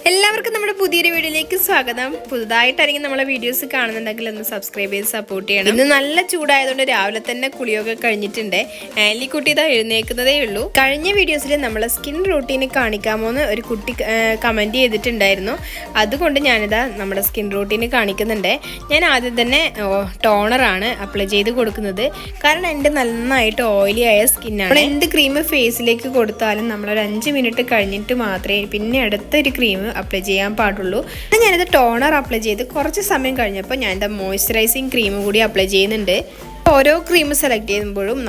എല്ലാവർക്കും നമ്മുടെ പുതിയൊരു വീഡിയോയിലേക്ക് സ്വാഗതം. പുതുതായിട്ടായിരിക്കും നമ്മളെ വീഡിയോസ് കാണുന്നുണ്ടെങ്കിൽ ഒന്ന് സബ്സ്ക്രൈബ് ചെയ്ത് സപ്പോർട്ട് ചെയ്യണം. ഇന്ന് നല്ല ചൂടായതുകൊണ്ട് രാവിലെ തന്നെ കുളിയൊക്കെ കഴിഞ്ഞിട്ടുണ്ട്. ആലിക്കുട്ടി ഇതാ എഴുന്നേക്കുന്നതേ ഉള്ളൂ. കഴിഞ്ഞ വീഡിയോസിൽ നമ്മളെ സ്കിൻ റൂട്ടീന് കാണിക്കാമോ എന്ന് ഒരു കുട്ടി കമൻറ്റ് ചെയ്തിട്ടുണ്ടായിരുന്നു. അതുകൊണ്ട് ഞാനിതാ നമ്മുടെ സ്കിൻ റൂട്ടീന് കാണിക്കുന്നുണ്ട്. ഞാൻ ആദ്യം തന്നെ ടോണറാണ് അപ്ലൈ ചെയ്ത് കൊടുക്കുന്നത്. കാരണം എൻ്റെ നന്നായിട്ട് ഓയിലി ആയ സ്കിന്നാണ്. നമ്മൾ എന്ത് ക്രീം ഫേസിലേക്ക് കൊടുത്താലും നമ്മളൊരു 5 മിനിറ്റ് കഴിഞ്ഞിട്ട് മാത്രമേ പിന്നെ അടുത്തൊരു ക്രീം അപ്ലൈ ചെയ്യാൻ പാടുള്ളൂ. ഞാനിത് ടോണർ അപ്ലൈ ചെയ്ത് കുറച്ച് സമയം കഴിഞ്ഞപ്പോൾ ഞാനിത് മോയ്സ്ചറൈസിങ് ക്രീം കൂടി അപ്ലൈ ചെയ്യുന്നുണ്ട്. ഓരോ ക്രീം സെലക്ട് ചെയ്യുമ്പോഴും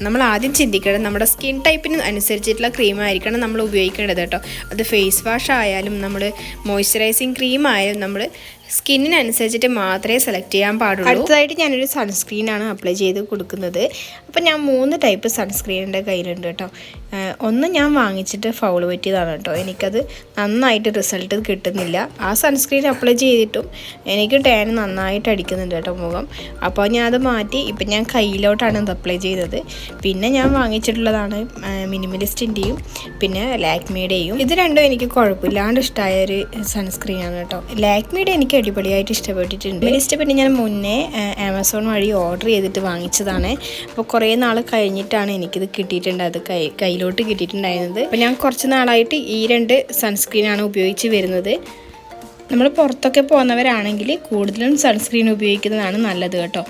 നമ്മൾ ആദ്യം ചിന്തിക്കേണ്ടത് നമ്മുടെ സ്കിൻ ടൈപ്പിന് അനുസരിച്ചിട്ടുള്ള ക്രീം ആയിരിക്കണം നമ്മൾ ഉപയോഗിക്കേണ്ടത് കേട്ടോ. അത് ഫേസ് വാഷ് ആയാലും നമ്മൾ മോയ്സ്ചറൈസിങ് ക്രീം ആയാലും നമ്മൾ സ്കിന്നിനനുസരിച്ചിട്ട് മാത്രമേ സെലക്ട് ചെയ്യാൻ പാടുള്ളൂ. അടുത്തതായിട്ട് ഞാനൊരു സൺസ്ക്രീനാണ് അപ്ലൈ ചെയ്ത് കൊടുക്കുന്നത്. അപ്പോൾ ഞാൻ 3 ടൈപ്പ് സൺസ്ക്രീൻ എൻ്റെ കയ്യിലുണ്ട് കേട്ടോ. ഒന്ന് ഞാൻ വാങ്ങിച്ചിട്ട് ഫൗൾ പറ്റിയതാണ് കേട്ടോ. എനിക്കത് നന്നായിട്ട് റിസൾട്ട് കിട്ടുന്നില്ല. ആ സൺസ്ക്രീൻ അപ്ലൈ ചെയ്തിട്ടും എനിക്ക് ടാൻ നന്നായിട്ട് അടിക്കുന്നുണ്ട് കേട്ടോ മുഖം. അപ്പോൾ ഞാൻ അത് മാറ്റി ഇപ്പം ഞാൻ കയ്യിലോട്ടാണ് ഇത് അപ്ലൈ ചെയ്തത്. പിന്നെ ഞാൻ വാങ്ങിച്ചിട്ടുള്ളതാണ് മിനിമലിസ്റ്റിൻ്റെയും പിന്നെ ലാക്മിയുടെയും. ഇത് രണ്ടും എനിക്ക് കുഴപ്പമില്ലാണ്ട് ഇഷ്ടമായൊരു സൺസ്ക്രീനാണ് കേട്ടോ. ലാക്മിയുടെ എനിക്ക് അടിപൊളിയായിട്ട് ഇഷ്ടപ്പെട്ടിട്ടുണ്ട്. മിനിമലിസ്റ്റ് പിന്നെ ഞാൻ മുന്നേ ആമസോൺ വഴി ഓർഡർ ചെയ്തിട്ട് വാങ്ങിച്ചതാണ്. അപ്പോൾ കുറേ നാൾ കഴിഞ്ഞിട്ടാണ് എനിക്കിത് കിട്ടിയിട്ടുണ്ട്. അത് കയ്യിലോട്ട് കിട്ടിയിട്ടുണ്ടായിരുന്നത്. അപ്പോൾ ഞാൻ കുറച്ച് നാളായിട്ട് ഈ 2 സൺസ്ക്രീനാണ് ഉപയോഗിച്ച് വരുന്നത്. നമ്മൾ പുറത്തൊക്കെ പോകുന്നവരാണെങ്കിൽ കൂടുതലും സൺസ്ക്രീൻ ഉപയോഗിക്കുന്നതാണ് നല്ലത് കേട്ടോ.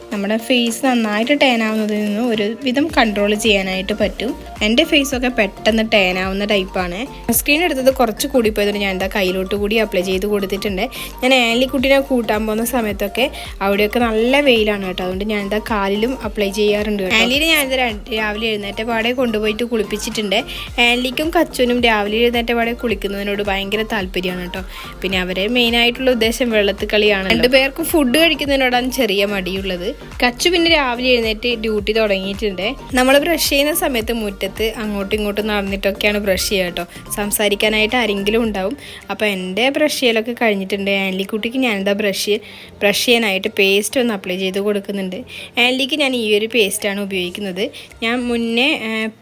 നമ്മുടെ ഫേസ് നന്നായിട്ട് ടാൻ ആവുന്നതിൽ നിന്ന് ഒരു വിധം കൺട്രോൾ ചെയ്യാനായിട്ട് പറ്റും. എൻ്റെ ഫേസൊക്കെ പെട്ടെന്ന് ടാൻ ആവുന്ന ടൈപ്പാണ്. സൺസ്ക്രീൻ എടുത്തത് കുറച്ച് കൂടിപ്പോയതുകൊണ്ട് ഞാൻ എന്താ കയ്യിലോട്ട് കൂടി അപ്ലൈ ചെയ്ത് കൊടുത്തിട്ടുണ്ട്. ഞാൻ ആലിക്കുട്ടീനെ കൂട്ടാൻ പോകുന്ന സമയത്തൊക്കെ അവിടെയൊക്കെ നല്ല വെയിലാണ് കേട്ടോ. അതുകൊണ്ട് ഞാൻ എന്താ കാലിലും അപ്ലൈ ചെയ്യാറുണ്ട്. ആലിനെ ഞാനിത് രാവിലെ എഴുന്നേറ്റ പാടെ കൊണ്ടുപോയിട്ട് കുളിപ്പിച്ചിട്ടുണ്ട്. ആലിക്കും കച്ചുനും രാവിലെ എഴുന്നേറ്റ പാടെ കുളിക്കുന്നതിനോട് ഭയങ്കര താല്പര്യമാണ് കേട്ടോ. പിന്നെ അവരെ മെയിനായിട്ടുള്ള ഉദ്ദേശം വെള്ളത്തിൽ കളിയാണ്. 2 പേർക്കും ഫുഡ് കഴിക്കുന്നതിനോടാണ് ചെറിയ മടിയുള്ളത്. കച്ചു പിന്നെ രാവിലെ എഴുന്നേറ്റ് ഡ്യൂട്ടി തുടങ്ങിയിട്ടുണ്ട്. നമ്മൾ ബ്രഷ് ചെയ്യുന്ന സമയത്ത് മുറ്റത്ത് അങ്ങോട്ടും ഇങ്ങോട്ടും നടന്നിട്ടൊക്കെയാണ് ബ്രഷ് ചെയ്യുക കേട്ടോ. സംസാരിക്കാനായിട്ട് ആരെങ്കിലും ഉണ്ടാവും. അപ്പോൾ എൻ്റെ ബ്രഷ് ചെയ്യലൊക്കെ കഴിഞ്ഞിട്ടുണ്ട്. ആൻലിക്കുട്ടിക്ക് ഞാനെന്താ ബ്രഷ് ചെയ്യാനായിട്ട് പേസ്റ്റ് ഒന്ന് അപ്ലൈ ചെയ്ത് കൊടുക്കുന്നുണ്ട്. ആൻലിക്ക് ഞാൻ ഈ ഒരു പേസ്റ്റാണ് ഉപയോഗിക്കുന്നത്. ഞാൻ മുന്നേ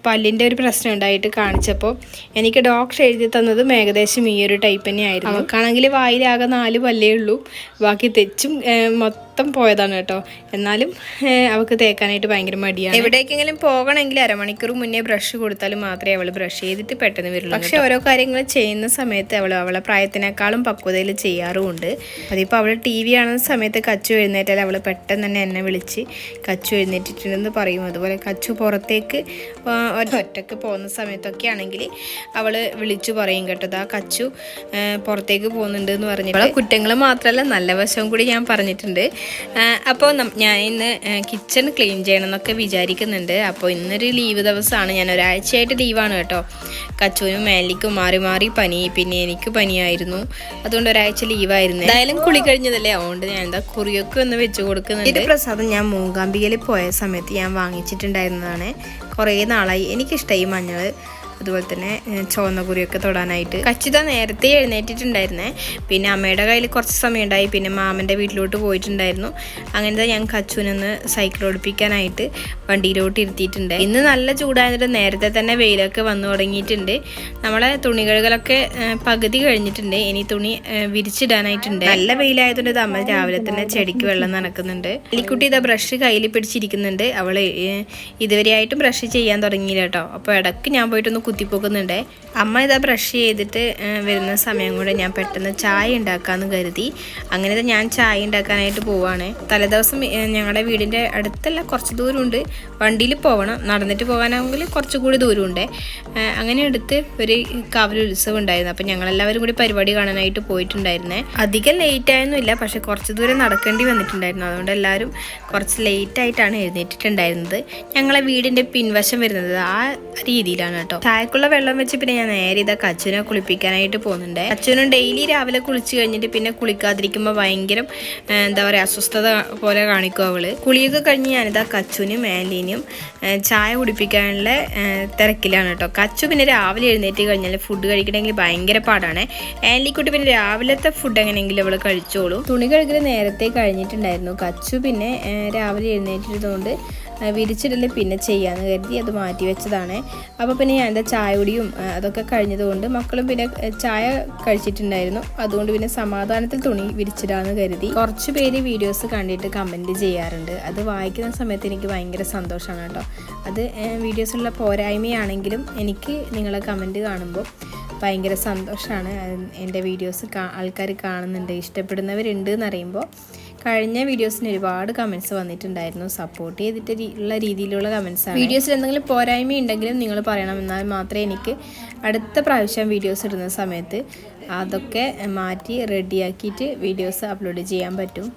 പല്ലിൻ്റെ ഒരു പ്രശ്നം ഉണ്ടായിട്ട് കാണിച്ചപ്പോൾ എനിക്ക് ഡോക്ടർ എഴുതി തന്നതും ഏകദേശം ഈ ഒരു ടൈപ്പ് തന്നെയായിരുന്നു. അവൾക്കാണെങ്കിൽ വായിലാകെ 4 പല്ലേ ഉള്ളൂ. ബാക്കി തെച്ചും മൊത്തം പോയതാണ് കേട്ടോ. എന്നാലും അവൾക്ക് തേക്കാനായിട്ട് ഭയങ്കര മടിയാണ്. എവിടേക്കെങ്കിലും പോകണമെങ്കിൽ അരമണിക്കൂർ മുന്നേ ബ്രഷ് കൊടുത്താലും മാത്രമേ അവൾ ബ്രഷ് ചെയ്തിട്ട് പെട്ടെന്ന് വരുള്ളൂ. പക്ഷെ ഓരോ കാര്യങ്ങൾ ചെയ്യുന്ന സമയത്ത് അവളെ പ്രായത്തിനേക്കാളും പക്വതയിൽ ചെയ്യാറുമുണ്ട്. അതിപ്പോൾ അവൾ TV കാണുന്ന സമയത്ത് കച്ചു എഴുന്നേറ്റാൽ അവൾ പെട്ടെന്ന് തന്നെ എന്നെ വിളിച്ച് കച്ചു എഴുന്നേറ്റിട്ടുണ്ടെന്ന് പറയും. അതുപോലെ കച്ചു പുറത്തേക്ക് ഒറ്റയ്ക്ക് പോകുന്ന സമയത്തൊക്കെ ആണെങ്കിൽ അവൾ വിളിച്ചു പറയും കേട്ടോ, ആ കച്ചു പുറത്തേക്ക് പോകുന്നുണ്ട് എന്ന് പറഞ്ഞിട്ട്. കുറ്റങ്ങൾ മാത്രമല്ല നല്ല വശവും കൂടി ഞാൻ പറഞ്ഞിട്ടുണ്ട്. അപ്പോൾ ഞാൻ ഇന്ന് കിച്ചൺ ക്ലീൻ ചെയ്യണം എന്നൊക്കെ വിചാരിക്കുന്നുണ്ട്. അപ്പോൾ ഇന്നൊരു ലീവ് ദിവസമാണ്. ഞാൻ ഒരാഴ്ചയായിട്ട് ലീവാണ് കേട്ടോ. കച്ചുവിനും മേലിക്കും മാറി മാറി പനി, പിന്നെ എനിക്ക് പനിയായിരുന്നു. അതുകൊണ്ട് ഒരാഴ്ച ലീവായിരുന്നു. എന്തായാലും കുളി കഴിഞ്ഞതല്ലേ, അതുകൊണ്ട് ഞാൻ എന്താ കുറിയൊക്കെ ഒന്ന് വെച്ച് കൊടുക്കുന്നുണ്ട്. ഇത് പ്രസാദം ഞാൻ മൂകാംബികയിൽ പോയ സമയത്ത് ഞാൻ വാങ്ങിച്ചിട്ടുണ്ടായിരുന്നതാണ്. കുറേ നാളായി. എനിക്കിഷ്ടമായി മഞ്ഞൾ, അതുപോലെ തന്നെ ചുവന്ന കുറിയൊക്കെ തൊടാനായിട്ട്. കച്ചിത നേരത്തെ എഴുന്നേറ്റിട്ടുണ്ടായിരുന്നേ. പിന്നെ അമ്മയുടെ കയ്യിൽ കുറച്ച് സമയം ഉണ്ടായി. പിന്നെ മാമൻ്റെ വീട്ടിലോട്ട് പോയിട്ടുണ്ടായിരുന്നു. അങ്ങനത്തെ ഞാൻ കച്ചുവിനൊന്ന് സൈക്കിൾ ഓടിപ്പിക്കാനായിട്ട് വണ്ടിയിലോട്ട് ഇരുത്തിയിട്ടുണ്ട്. ഇന്ന് നല്ല ചൂടായതിട്ട് നേരത്തെ തന്നെ വെയിലൊക്കെ വന്നു തുടങ്ങിയിട്ടുണ്ട്. നമ്മളെ തുണി കഴുകലൊക്കെ പകുതി കഴിഞ്ഞിട്ടുണ്ട്. ഇനി തുണി വിരിച്ചിടാനായിട്ടുണ്ട്. നല്ല വെയിലായതുകൊണ്ട് അമ്മ രാവിലെ തന്നെ ചെടിക്ക് വെള്ളം നനക്കുന്നുണ്ട്. എലിക്കുട്ടി ഇതാ ബ്രഷ് കയ്യിൽ പിടിച്ചിരിക്കുന്നുണ്ട്. അവൾ ഇതുവരെയായിട്ടും ബ്രഷ് ചെയ്യാൻ തുടങ്ങിയില്ല കേട്ടോ. അപ്പോൾ ഇടയ്ക്ക് ഞാൻ പോയിട്ടൊന്ന് കുത്തിപ്പോക്കുന്നുണ്ട്. അമ്മ ഇതാ ബ്രഷ് ചെയ്തിട്ട് വരുന്ന സമയം കൊണ്ട് ഞാൻ പെട്ടെന്ന് ചായ ഉണ്ടാക്കാമെന്ന് കരുതി. അങ്ങനെ ഞാൻ ചായ ഉണ്ടാക്കാനായിട്ട് പോവാണ്. തലേദിവസം ഞങ്ങളുടെ വീടിൻ്റെ അടുത്തല്ല, കുറച്ച് ദൂരമുണ്ട്. വണ്ടിയിൽ പോകണം. നടന്നിട്ട് പോകാനാണെങ്കിൽ കുറച്ചുകൂടി ദൂരമുണ്ട്. അങ്ങനെ എടുത്ത് ഒരു കാവൽ ഉത്സവം ഉണ്ടായിരുന്നു. അപ്പം ഞങ്ങളെല്ലാവരും കൂടി പരിപാടി കാണാനായിട്ട് പോയിട്ടുണ്ടായിരുന്നേ. അധികം ലേറ്റ് ആയൊന്നുമില്ല, പക്ഷെ കുറച്ച് ദൂരം നടക്കേണ്ടി വന്നിട്ടുണ്ടായിരുന്നു. അതുകൊണ്ട് എല്ലാവരും കുറച്ച് ലേറ്റായിട്ടാണ് എഴുന്നേറ്റിട്ടുണ്ടായിരുന്നത്. ഞങ്ങളെ വീടിൻ്റെ പിൻവശം വരുന്നത് ആ രീതിയിലാണ് കേട്ടോ. ചായക്കുള്ള വെള്ളം വെച്ച് പിന്നെ ഞാൻ നേരെ ഇതാ കച്ചുവിനെ കുളിപ്പിക്കാനായിട്ട് പോകുന്നുണ്ട്. കച്ചുവിനും ഡെയിലി രാവിലെ കുളിച്ച് കഴിഞ്ഞിട്ട് പിന്നെ കുളിക്കാതിരിക്കുമ്പോൾ ഭയങ്കര എന്താ പറയുക അസ്വസ്ഥത പോലെ കാണിക്കും അവള്. കുളിയൊക്കെ കഴിഞ്ഞ് ഞാനിതാ കച്ചുവിനും ആൻലീനും ചായ കുടിപ്പിക്കാനുള്ള തിരക്കിലാണ് കേട്ടോ. കച്ചു പിന്നെ രാവിലെ എഴുന്നേറ്റ് കഴിഞ്ഞാൽ ഫുഡ് കഴിക്കണമെങ്കിൽ ഭയങ്കര പാടാണ്. ആൻലിക്കുട്ടി പിന്നെ രാവിലത്തെ ഫുഡ് എങ്ങനെയെങ്കിലും അവൾ കഴിച്ചോളൂ. തുണി കഴുകൽ നേരത്തെ കഴിഞ്ഞിട്ടുണ്ടായിരുന്നു. കച്ചു പിന്നെ രാവിലെ എഴുന്നേറ്റിരുന്നതുകൊണ്ട് വിരിച്ചിടൽ പിന്നെ ചെയ്യാമെന്ന് കരുതി അത് മാറ്റി വെച്ചതാണ്. അപ്പോൾ പിന്നെ ഞാൻ എന്താ ചായ കുടിയും അതൊക്കെ കഴിഞ്ഞതുകൊണ്ട് മക്കളും പിന്നെ ചായ കഴിച്ചിട്ടുണ്ടായിരുന്നു. അതുകൊണ്ട് പിന്നെ സമാധാനത്തിൽ തുണി വിരിച്ചിടാമെന്ന് കരുതി. കുറച്ച് പേര് വീഡിയോസ് കണ്ടിട്ട് കമൻറ്റ് ചെയ്യാറുണ്ട്. അത് വായിക്കുന്ന സമയത്ത് എനിക്ക് ഭയങ്കര സന്തോഷമാണ് കേട്ടോ. അത് വീഡിയോസിലുള്ള പോരായ്മയാണെങ്കിലും എനിക്ക് നിങ്ങളെ കമൻറ്റ് കാണുമ്പോൾ ഭയങ്കര സന്തോഷമാണ്. എൻ്റെ വീഡിയോസ് ആൾക്കാർ കാണുന്നുണ്ട്, ഇഷ്ടപ്പെടുന്നവരുണ്ട് എന്നറിയുമ്പോൾ. കഴിഞ്ഞ വീഡിയോസിന് ഒരുപാട് കമൻറ്റ്സ് വന്നിട്ടുണ്ടായിരുന്നു. സപ്പോർട്ട് ചെയ്തിട്ട് ഉള്ള രീതിയിലുള്ള കമൻറ്റ്സാണ്. വീഡിയോസിൽ എന്തെങ്കിലും പോരായ്മ ഉണ്ടെങ്കിലും നിങ്ങൾ പറയണം. എന്നാൽ മാത്രമേ എനിക്ക് അടുത്ത പ്രാവശ്യം വീഡിയോസ് ഇടുന്ന സമയത്ത് അതൊക്കെ മാറ്റി റെഡിയാക്കിയിട്ട് വീഡിയോസ് അപ്ലോഡ് ചെയ്യാൻ പറ്റും.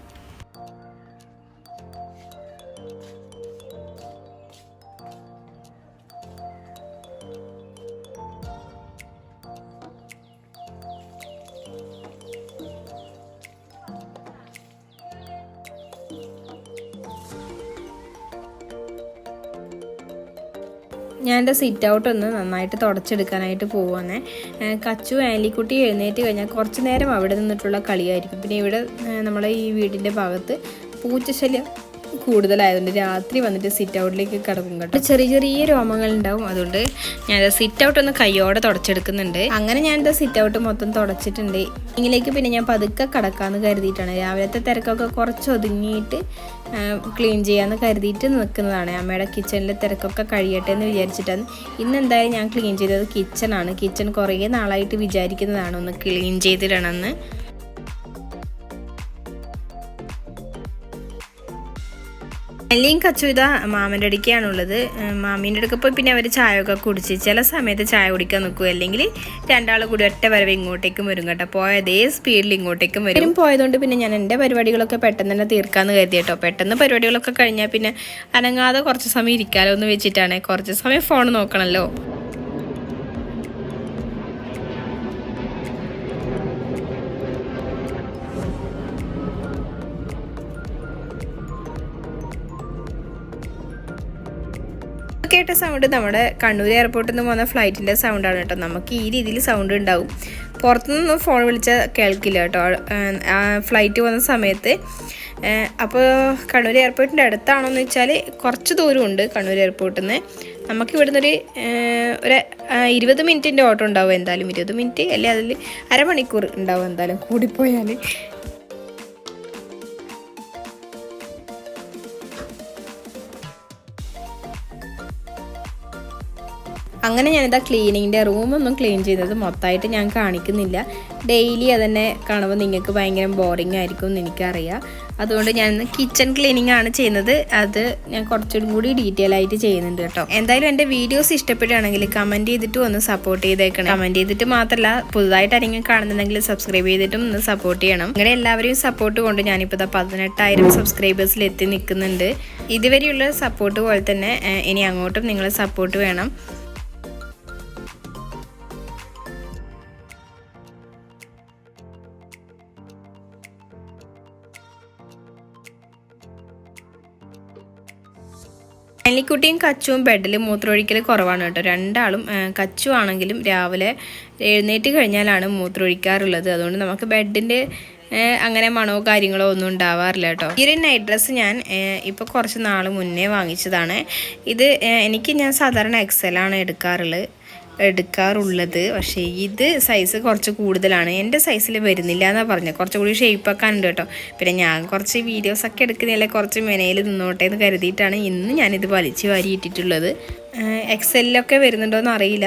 ഞാൻ എൻ്റെ സിറ്റ് ഔട്ട് ഒന്ന് നന്നായിട്ട് തുടച്ചെടുക്കാനായിട്ട് പോവുകയാണ്. കച്ചു ആൻലിക്കുട്ടി എഴുന്നേറ്റ് കഴിഞ്ഞാൽ കുറച്ച് നേരം അവിടെ നിന്നിട്ടുള്ള കളിയായിരിക്കും. പിന്നെ ഇവിടെ നമ്മളെ ഈ വീടിൻ്റെ ഭാഗത്ത് പൂച്ചശല്യം കൂടുതലായതുകൊണ്ട് രാത്രി വന്നിട്ട് സിറ്റ് ഔട്ടിലേക്ക് കിടക്കും കേട്ടോ. ചെറിയ ചെറിയ രോമങ്ങൾ ഉണ്ടാവും. അതുകൊണ്ട് ഞാൻ സിറ്റ് ഔട്ട് ഒന്ന് കയ്യോടെ തുടച്ചെടുക്കുന്നുണ്ട്. അങ്ങനെ ഞാൻ എൻ്റെ സിറ്റ് ഔട്ട് മൊത്തം തുടച്ചിട്ടുണ്ട്. ഇതിലേക്ക് പിന്നെ ഞാൻ പതുക്കെ കിടക്കാമെന്ന് കരുതിയിട്ടാണ്. രാവിലത്തെ തിരക്കൊക്കെ കുറച്ച് ഒതുങ്ങിയിട്ട് ക്ലീൻ ചെയ്യാമെന്ന് കരുതിയിട്ട് നിൽക്കുന്നതാണ്. അമ്മയുടെ കിച്ചണിലെ തിരക്കൊക്കെ കഴിയട്ടെ എന്ന് വിചാരിച്ചിട്ടാണ്. ഇന്ന് എന്തായാലും ഞാൻ ക്ലീൻ ചെയ്തത് കിച്ചണാണ്. കിച്ചൺ കുറേ നാളായിട്ട് വിചാരിക്കുന്നതാണ് ഒന്ന് ക്ലീൻ ചെയ്തിടണമെന്ന്. അല്ലിയും കച്ചു ഇതാ മാമൻ്റെ അടുക്കാണുള്ളത്. മാമീൻ്റെ അടുക്ക പോയി പിന്നെ അവർ ചായയൊക്കെ കുടിച്ച് ചില സമയത്ത് ചായ കുടിക്കാൻ നിൽക്കും. അല്ലെങ്കിൽ രണ്ടാളും കൂടി ഒറ്റ വരവ് ഇങ്ങോട്ടേക്കും വരും കേട്ടോ. പോയ അതേ സ്പീഡിൽ ഇങ്ങോട്ടേക്കും വരും. പോയതുകൊണ്ട് പിന്നെ ഞാൻ എൻ്റെ പരിപാടികളൊക്കെ പെട്ടെന്ന് തന്നെ തീർക്കാമെന്ന് കരുതി കേട്ടോ. പെട്ടെന്ന് പരിപാടികളൊക്കെ കഴിഞ്ഞാൽ പിന്നെ അനങ്ങാതെ കുറച്ച് സമയം ഇരിക്കാമല്ലോ എന്ന് വെച്ചിട്ടാണ്. കുറച്ച് സമയം ഫോൺ നോക്കണമല്ലോ. കേട്ട സൗണ്ട് നമ്മുടെ കണ്ണൂർ എയർപോർട്ടിൽ നിന്ന് പോകുന്ന ഫ്ലൈറ്റിൻ്റെ സൗണ്ടാണ് കേട്ടോ. നമുക്ക് ഈ രീതിയിൽ സൗണ്ട് ഉണ്ടാവും. പുറത്തുനിന്ന് ഫോൺ വിളിച്ചാൽ കേൾക്കില്ല കേട്ടോ ഫ്ലൈറ്റ് പോകുന്ന സമയത്ത്. അപ്പോൾ കണ്ണൂർ എയർപോർട്ടിൻ്റെ അടുത്താണോ എന്ന് വെച്ചാൽ കുറച്ച് ദൂരമുണ്ട് കണ്ണൂർ എയർപോർട്ടിൽ നിന്ന്. നമുക്ക് ഇവിടുന്ന് ഒരു 20 മിനിറ്റിൻ്റെ ഓട്ടോ ഉണ്ടാവും എന്തായാലും. 20 മിനിറ്റ് അല്ലെ അതിൽ അരമണിക്കൂർ ഉണ്ടാവും എന്തായാലും കൂടിപ്പോയാൽ. അങ്ങനെ ഞാനിതാ ക്ലീനിങ്ങിൻ്റെ റൂമൊന്നും ക്ലീൻ ചെയ്യുന്നത് മൊത്തമായിട്ട് ഞാൻ കാണിക്കുന്നില്ല. ഡെയിലി അതന്നെ കാണുമ്പോൾ നിങ്ങൾക്ക് ഭയങ്കര ബോറിംഗ് ആയിരിക്കും എന്ന് എനിക്കറിയാം. അതുകൊണ്ട് ഞാൻ കിച്ചൺ ക്ലീനിങ് ആണ് ചെയ്യുന്നത്. അത് ഞാൻ കുറച്ചും കൂടി ഡീറ്റെയിൽ ആയിട്ട് ചെയ്യുന്നുണ്ട് കേട്ടോ. എന്തായാലും എൻ്റെ വീഡിയോസ് ഇഷ്ടപ്പെടുകയാണെങ്കിൽ കമൻറ്റ് ചെയ്തിട്ടും ഒന്ന് സപ്പോർട്ട് ചെയ്തേക്കണം. കമൻറ്റ് ചെയ്തിട്ട് മാത്രമല്ല, പുതുതായിട്ട് ആരെങ്കിലും കാണുന്നുണ്ടെങ്കിൽ സബ്സ്ക്രൈബ് ചെയ്തിട്ടും ഒന്ന് സപ്പോർട്ട് ചെയ്യണം. അങ്ങനെ എല്ലാവരെയും സപ്പോർട്ട് കൊണ്ട് ഞാനിപ്പോൾ 18,000 സബ്സ്ക്രൈബേഴ്സിൽ എത്തി നിൽക്കുന്നുണ്ട്. ഇതുവരെയുള്ള സപ്പോർട്ട് പോലെ തന്നെ ഇനി അങ്ങോട്ടും നിങ്ങൾ സപ്പോർട്ട് വേണം. അല്ലിക്കുട്ടിയും കച്ചുവും ബെഡിൽ മൂത്രമൊഴിക്കൽ കുറവാണ് കേട്ടോ. രണ്ടാളും കച്ചു ആണെങ്കിലും രാവിലെ എഴുന്നേറ്റ് കഴിഞ്ഞാലാണ് മൂത്രമൊഴിക്കാറുള്ളത്. അതുകൊണ്ട് നമുക്ക് ബെഡിൻ്റെ അങ്ങനെ മണമോ കാര്യങ്ങളോ ഒന്നും ഉണ്ടാവാറില്ല കേട്ടോ. ഈ ഒരു നൈറ്റ് ഡ്രസ്സ് ഞാൻ ഇപ്പോൾ കുറച്ച് നാൾ മുന്നേ വാങ്ങിച്ചതാണ്. ഇത് ഞാൻ സാധാരണ എക്സലാണ് എടുക്കാറുള്ളത്. പക്ഷേ ഇത് സൈസ് കുറച്ച് കൂടുതലാണ്. എൻ്റെ സൈസിൽ വരുന്നില്ല എന്നാണ് പറഞ്ഞത്. കുറച്ചുകൂടി ഷേപ്പാക്കാനുണ്ട് കേട്ടോ. പിന്നെ ഞാൻ കുറച്ച് വീഡിയോസൊക്കെ എടുക്കുന്നില്ല, കുറച്ച് മെനയിൽ നിന്നോട്ടെ എന്ന് കരുതിയിട്ടാണ് ഇന്ന് ഞാനിത് വലിച്ച് വാരി ഇട്ടിട്ടുള്ളത്. എക്സലിലൊക്കെ വരുന്നുണ്ടോയെന്ന് അറിയില്ല.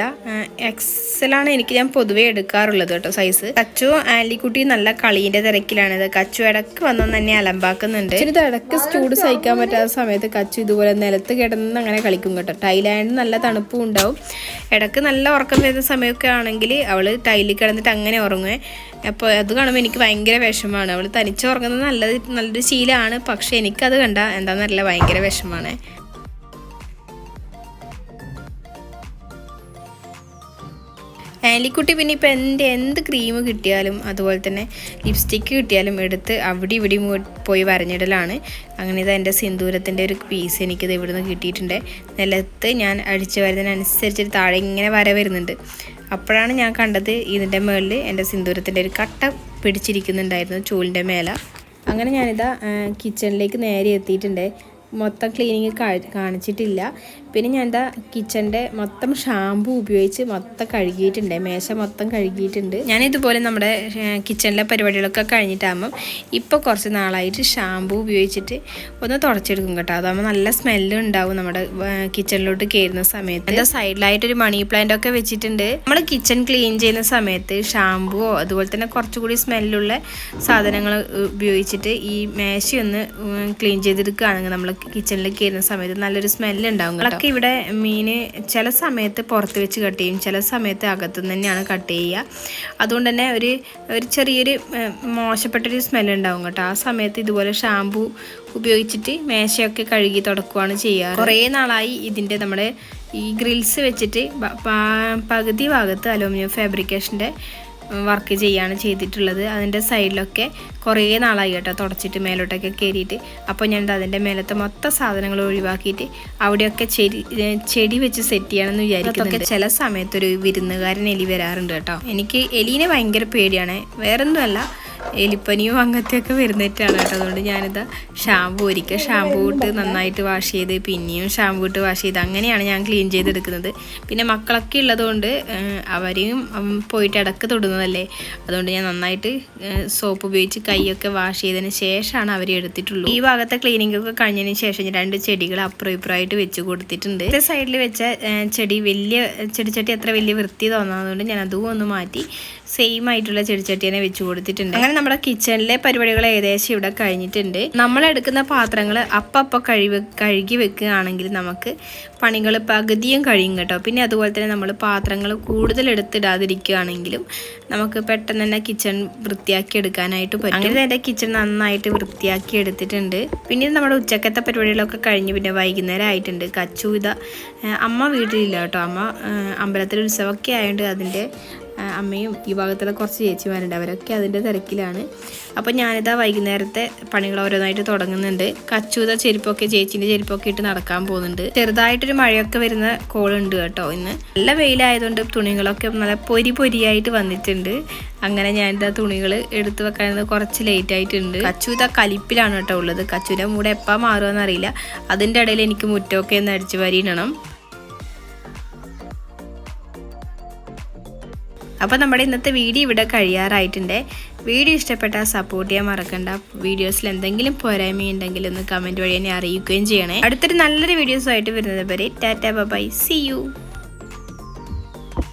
എക്സലാണ് ഞാൻ പൊതുവേ എടുക്കാറുള്ളത് കേട്ടോ സൈസ്. കച്ചു ആലിക്കുട്ടി നല്ല കളീൻ്റെ തിരക്കിലാണിത്. കച്ചു ഇടക്ക് വന്നാൽ തന്നെ അലമ്പാക്കുന്നുണ്ട്. ഇത് ഇടക്ക് ചൂട് സഹിക്കാൻ പറ്റാത്ത സമയത്ത് കച്ചു ഇതുപോലെ നിലത്ത് കിടന്ന് അങ്ങനെ കളിക്കും കേട്ടോ. ടൈലാൻഡ് നല്ല തണുപ്പും ഉണ്ടാവും. ഇടക്ക് നല്ല ഉറക്കം വരുന്ന സമയമൊക്കെ ആണെങ്കിൽ അവൾ ടൈലിൽ കിടന്നിട്ട് അങ്ങനെ ഉറങ്ങുവേ. അപ്പോൾ അത് കാണുമ്പോൾ എനിക്ക് ഭയങ്കര വിഷമമാണ്. അവൾ തനിച്ച് ഉറങ്ങുന്നത് നല്ലൊരു ശീലമാണ്. പക്ഷേ എനിക്കത് എന്താണെന്നറിയില്ല, ഭയങ്കര വിഷമമാണ്. ആലിക്കുട്ടി പിന്നെ ഇപ്പം എന്ത് ക്രീം കിട്ടിയാലും അതുപോലെ തന്നെ ലിപ്സ്റ്റിക്ക് കിട്ടിയാലും എടുത്ത് അവിടെ ഇവിടെ പോയി വരഞ്ഞിടലാണ്. അങ്ങനെ ഇത് എൻ്റെ സിന്ദൂരത്തിൻ്റെ ഒരു പീസ് എനിക്കിത് ഇവിടുന്ന് കിട്ടിയിട്ടുണ്ട്. നിലത്ത് ഞാൻ അടിച്ചു വരുന്നതിനനുസരിച്ച് താഴെ ഇങ്ങനെ വര വരുന്നുണ്ട്. അപ്പോഴാണ് ഞാൻ കണ്ടത് ഇതിൻ്റെ മുകളിൽ എൻ്റെ സിന്ദൂരത്തിൻ്റെ ഒരു കട്ട പിടിച്ചിരിക്കുന്നുണ്ടായിരുന്നു ചൂലിൻ്റെ മേലെ. അങ്ങനെ ഞാനിതാ കിച്ചണിലേക്ക് നേരെ എത്തിയിട്ടുണ്ട്. മൊത്തം ക്ലീനിങ് കാണിച്ചിട്ടില്ല. പിന്നെ ഞാൻ എന്താ കിച്ചൻ്റെ മൊത്തം ഷാമ്പു ഉപയോഗിച്ച് മൊത്തം കഴുകിയിട്ടുണ്ട്. മേശ മൊത്തം കഴുകിയിട്ടുണ്ട്. ഞാനിതുപോലെ നമ്മുടെ കിച്ചണിലെ പരിപാടികളൊക്കെ കഴിഞ്ഞിട്ടാകുമ്പം ഇപ്പോൾ കുറച്ച് നാളായിട്ട് ഷാമ്പു ഉപയോഗിച്ചിട്ട് ഒന്ന് തുടച്ചെടുക്കും കേട്ടോ. അതാകുമ്പോൾ നല്ല സ്മെല്ല് ഉണ്ടാവും നമ്മുടെ കിച്ചണിലോട്ട് കയറുന്ന സമയത്ത്. എൻ്റെ സൈഡിലായിട്ടൊരു മണി പ്ലാന്റ് ഒക്കെ വെച്ചിട്ടുണ്ട്. നമ്മൾ കിച്ചൺ ക്ലീൻ ചെയ്യുന്ന സമയത്ത് ഷാമ്പുവോ അതുപോലെ തന്നെ കുറച്ചുകൂടി സ്മെല്ലുള്ള സാധനങ്ങൾ ഉപയോഗിച്ചിട്ട് ഈ മേശയൊന്ന് ക്ലീൻ ചെയ്തെടുക്കുകയാണെങ്കിൽ നമ്മൾ കിച്ചണിൽ കയറുന്ന സമയത്ത് നല്ലൊരു സ്മെല്ല് ഉണ്ടാവും കേട്ടോ. ഇവിടെ മീൻ ചില സമയത്ത് പുറത്ത് വെച്ച് കട്ട് ചെയ്യും, ചില സമയത്ത് അകത്തുനിന്ന് തന്നെയാണ് കട്ട് ചെയ്യുക. അതുകൊണ്ട് തന്നെ ഒരു ചെറിയൊരു മോശപ്പെട്ടൊരു സ്മെല്ല് ഉണ്ടാവും കേട്ടോ. ആ സമയത്ത് ഇതുപോലെ ഷാമ്പു ഉപയോഗിച്ചിട്ട് മേശയൊക്കെ കഴുകി തുടക്കുകയാണ് ചെയ്യുക. കുറേ നാളായി ഇതിൻ്റെ നമ്മുടെ ഈ ഗ്രിൽസ് വെച്ചിട്ട് പകുതി ഭാഗത്ത് അലൂമിനിയം ഫാബ്രിക്കേഷൻ്റെ വർക്ക് ചെയ്യാണ് ചെയ്തിട്ടുള്ളത്. അതിൻ്റെ സൈഡിലൊക്കെ കുറേ നാളായി കേട്ടോ തുടച്ചിട്ട് മേലോട്ടൊക്കെ കയറിയിട്ട്. അപ്പോൾ ഞാൻ അതിൻ്റെ മേലത്തെ മൊത്തം സാധനങ്ങൾ ഒഴിവാക്കിയിട്ട് അവിടെയൊക്കെ ചെടി വെച്ച് സെറ്റ് ചെയ്യണമെന്ന് വിചാരിക്കുന്നുണ്ട്. ചില സമയത്തൊരു വിരുന്നുകാരൻ എലി വരാറുണ്ട് കേട്ടോ. എനിക്ക് എലീനെ ഭയങ്കര പേടിയാണ്. വേറൊന്നുമല്ല, എലിപ്പനിയും അങ്ങനത്തെയൊക്കെ വരുന്നിട്ടാണ് കേട്ടോ. അതുകൊണ്ട് ഞാനിതാ ഒരിക്കൽ ഷാമ്പൂ ഇട്ട് നന്നായിട്ട് വാഷ് ചെയ്ത് പിന്നെയും ഷാമ്പൂ ഇട്ട് വാഷ് ചെയ്ത് അങ്ങനെയാണ് ഞാൻ ക്ലീൻ ചെയ്തെടുക്കുന്നത്. പിന്നെ മക്കളൊക്കെ ഉള്ളതുകൊണ്ട് അവരെയും പോയിട്ട് ഇടക്ക് തൊടുന്നതല്ലേ. അതുകൊണ്ട് ഞാൻ നന്നായിട്ട് സോപ്പ് ഉപയോഗിച്ച് കൈയൊക്കെ വാഷ് ചെയ്തതിന് ശേഷമാണ് അവരെ എടുത്തിട്ടുള്ളൂ. ഈ ഭാഗത്തെ ക്ലീനിങ് ഒക്കെ കഴിഞ്ഞതിന് ശേഷം 2 ചെടികൾ അപ്പുറം ഇപ്പുറമായിട്ട് വെച്ച് കൊടുത്തിട്ടുണ്ട്. ഇത്തെ സൈഡിൽ വെച്ച ചെടിച്ചട്ടി അത്ര വലിയ വൃത്തി തോന്നാത്തതുകൊണ്ട് ഞാൻ അതും ഒന്ന് മാറ്റി സെയിം ആയിട്ടുള്ള ചെടിച്ചട്ടി തന്നെ വെച്ച് കൊടുത്തിട്ടുണ്ട്. അങ്ങനെ നമ്മുടെ കിച്ചണിലെ പരിപാടികൾ ഏകദേശം ഇവിടെ കഴിഞ്ഞിട്ടുണ്ട്. നമ്മൾ എടുക്കുന്ന പാത്രങ്ങൾ അപ്പം കഴുകി വെക്കുകയാണെങ്കിൽ നമുക്ക് പണികൾ പകുതിയും കഴിയും കേട്ടോ. പിന്നെ അതുപോലെ തന്നെ നമ്മൾ പാത്രങ്ങൾ കൂടുതൽ എടുത്തിടാതിരിക്കുകയാണെങ്കിലും നമുക്ക് പെട്ടെന്ന് തന്നെ കിച്ചൺ വൃത്തിയാക്കി എടുക്കാനായിട്ട് പറ്റും. അങ്ങനെ എൻ്റെ കിച്ചൺ നന്നായിട്ട് വൃത്തിയാക്കി എടുത്തിട്ടുണ്ട്. പിന്നെ നമ്മുടെ ഉച്ചക്കത്തെ പരിപാടികളൊക്കെ കഴിഞ്ഞ് പിന്നെ വൈകുന്നേരം ആയിട്ടുണ്ട്. കച്ചു അമ്മ വീട്ടിലില്ല കേട്ടോ. അമ്മ അമ്പലത്തിൽ ഉത്സവമൊക്കെ ആയതുകൊണ്ട് അതിൻ്റെ അമ്മയും ഈ ഭാഗത്തുള്ള കുറച്ച് ചേച്ചിമാരുണ്ട്, അവരൊക്കെ അതിൻ്റെ തിരക്കിലാണ്. അപ്പോൾ ഞാനിതാ വൈകുന്നേരത്തെ പണികൾ ഓരോന്നായിട്ട് തുടങ്ങുന്നുണ്ട്. കച്ചൂത ചെരുപ്പൊക്കെ ചേച്ചീൻ്റെ ചെരുപ്പൊക്കെ ഇട്ട് നടക്കാൻ പോകുന്നുണ്ട്. ചെറുതായിട്ടൊരു മഴയൊക്കെ വരുന്ന കോളുണ്ട് കേട്ടോ. ഇന്ന് നല്ല വെയിലായതുകൊണ്ട് തുണികളൊക്കെ നല്ല പൊരിയായിട്ട് വന്നിട്ടുണ്ട്. അങ്ങനെ ഞാനിതാ തുണികൾ എടുത്തു വെക്കാൻ കുറച്ച് ലേറ്റ് ആയിട്ടുണ്ട്. കച്ചൂത കലിപ്പിലാണ് കേട്ടോ ഉള്ളത്. കച്ചൂൻ്റെ മൂടെ എപ്പോൾ മാറുമെന്ന് അറിയില്ല. അതിൻ്റെ ഇടയിൽ എനിക്ക് മുറ്റമൊക്കെ ഒന്ന് അടിച്ചു വാരിയിടണം. അപ്പോൾ നമ്മുടെ ഇന്നത്തെ വീഡിയോ ഇവിടെ കഴിയാറായിട്ടുണ്ട്. വീഡിയോ ഇഷ്ടപ്പെട്ടാൽ സപ്പോർട്ട് ചെയ്യാൻ മറക്കണ്ട. വീഡിയോസിൽ എന്തെങ്കിലും പോരായ്മയുണ്ടെങ്കിൽ ഒന്ന് കമൻറ്റ് വഴി എന്നെ അറിയിക്കുകയും ചെയ്യണേ. അടുത്തൊരു നല്ലൊരു വീഡിയോസുമായിട്ട് വരുന്നത് വരെ ടാറ്റാ ബൈ, സീ യു.